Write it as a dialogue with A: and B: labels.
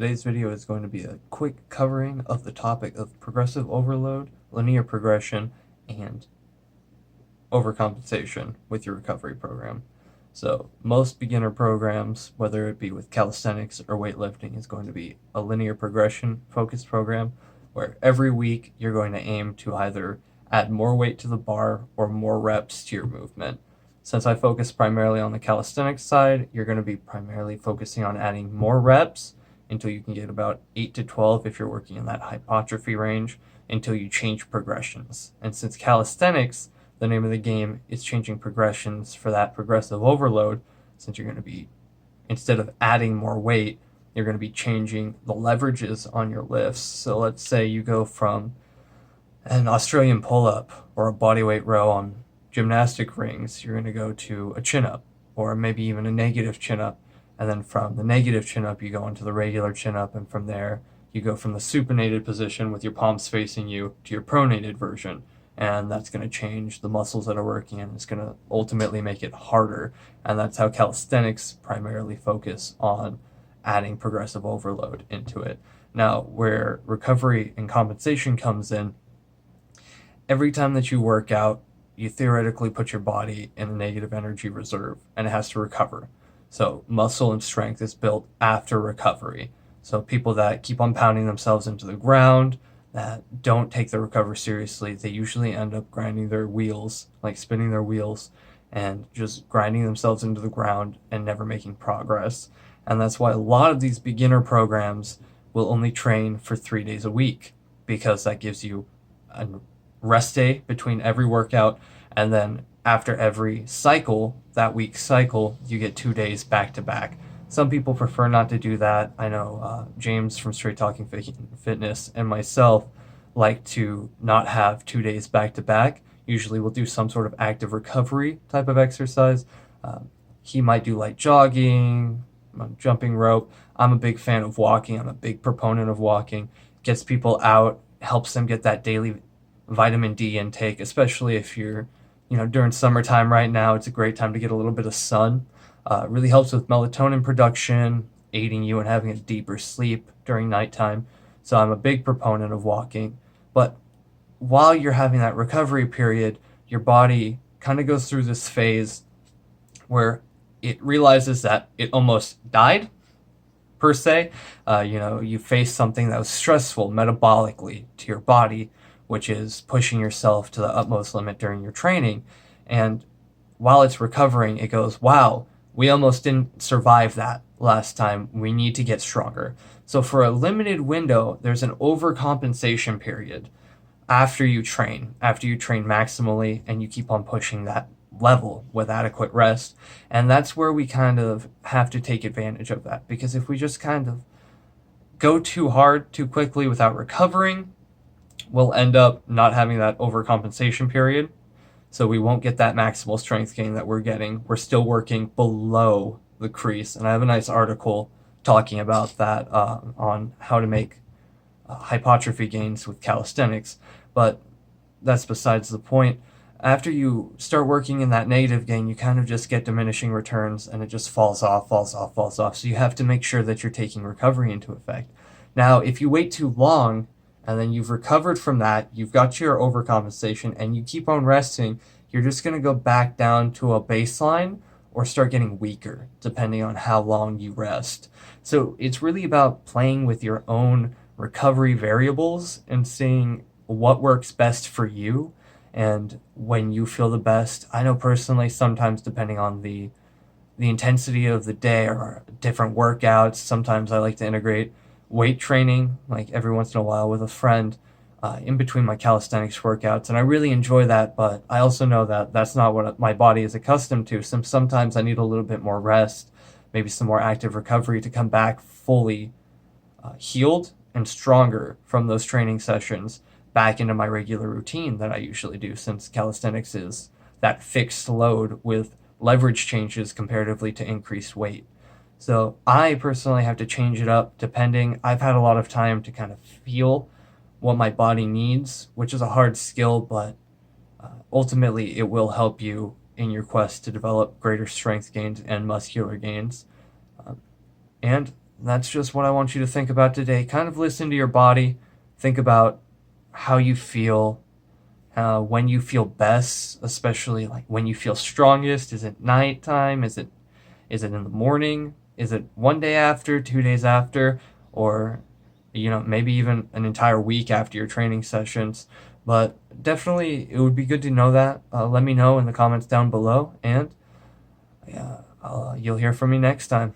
A: Today's video is going to be a quick covering of the topic of progressive overload, linear progression, and overcompensation with your recovery program. So most beginner programs, whether it be with calisthenics or weightlifting, is going to be a linear progression focused program where every week you're going to aim to either add more weight to the bar or more reps to your movement. Since I focus primarily on the calisthenics side, you're going to be primarily focusing on adding more reps until you can get about 8 to 12 if you're working in that hypertrophy range until you change progressions. And since calisthenics, the name of the game is changing progressions for that progressive overload, since you're going to be, instead of adding more weight, you're going to be changing the leverages on your lifts. So let's say you go from an Australian pull-up or a bodyweight row on gymnastic rings, you're going to go to a chin-up or maybe even a negative chin-up. And then from the negative chin-up, you go into the regular chin-up. And from there, you go from the supinated position with your palms facing you to your pronated version. And that's going to change the muscles that are working, and it's going to ultimately make it harder. And that's how calisthenics primarily focus on adding progressive overload into it. Now, where recovery and compensation comes in, every time that you work out, you theoretically put your body in a negative energy reserve, and it has to recover. So muscle and strength is built after recovery. So people that keep on pounding themselves into the ground, that don't take the recovery seriously, they usually end up grinding their wheels, like spinning their wheels, and just grinding themselves into the ground and never making progress. And that's why a lot of these beginner programs will only train for 3 days a week, because that gives you a rest day between every workout, and then after every cycle, that week cycle, you get 2 days back to back. Some people prefer not to do that. I know James from Straight Talking Fitness and myself like to not have 2 days back to back. Usually we'll do some sort of active recovery type of exercise. He might do light jogging, jumping rope. I'm a big fan of walking. I'm a big proponent of walking. Gets people out, helps them get that daily vitamin D intake, especially if you're, during summertime right now. It's a great time to get a little bit of sun. Really helps with melatonin production, aiding you in having a deeper sleep during nighttime. So I'm a big proponent of walking. But while you're having that recovery period, your body kind of goes through this phase where it realizes that it almost died, per se. You face something that was stressful metabolically to your body, which is pushing yourself to the utmost limit during your training. And while it's recovering, it goes, wow, we almost didn't survive that last time. We need to get stronger. So for a limited window, there's an overcompensation period after you train maximally, and you keep on pushing that level with adequate rest. And that's where we kind of have to take advantage of that, because if we just kind of go too hard too quickly without recovering, we'll end up not having that overcompensation period. So we won't get that maximal strength gain that we're getting. We're still working below the crease. And I have a nice article talking about that on how to make hypertrophy gains with calisthenics. But that's besides the point. After you start working in that negative gain, you kind of just get diminishing returns, and it just falls off. So you have to make sure that you're taking recovery into effect. Now, if you wait too long, and then you've recovered from that, you've got your overcompensation, and you keep on resting, you're just going to go back down to a baseline or start getting weaker, depending on how long you rest. So it's really about playing with your own recovery variables and seeing what works best for you and when you feel the best. I know personally, sometimes depending on the intensity of the day or different workouts, sometimes I like to integrate weight training, like every once in a while with a friend, in between my calisthenics workouts. And I really enjoy that, but I also know that that's not what my body is accustomed to. Sometimes I need a little bit more rest, maybe some more active recovery to come back fully healed and stronger from those training sessions back into my regular routine that I usually do, since calisthenics is that fixed load with leverage changes comparatively to increased weight. So I personally have to change it up depending. I've had a lot of time to kind of feel what my body needs, which is a hard skill, but ultimately it will help you in your quest to develop greater strength gains and muscular gains. And that's just what I want you to think about today. Kind of listen to your body, think about how you feel, when you feel best, especially like when you feel strongest. Is it nighttime? Is it in the morning? Is it one day after, 2 days after, or maybe even an entire week after your training sessions? But definitely, it would be good to know that. Let me know in the comments down below, and you'll hear from me next time.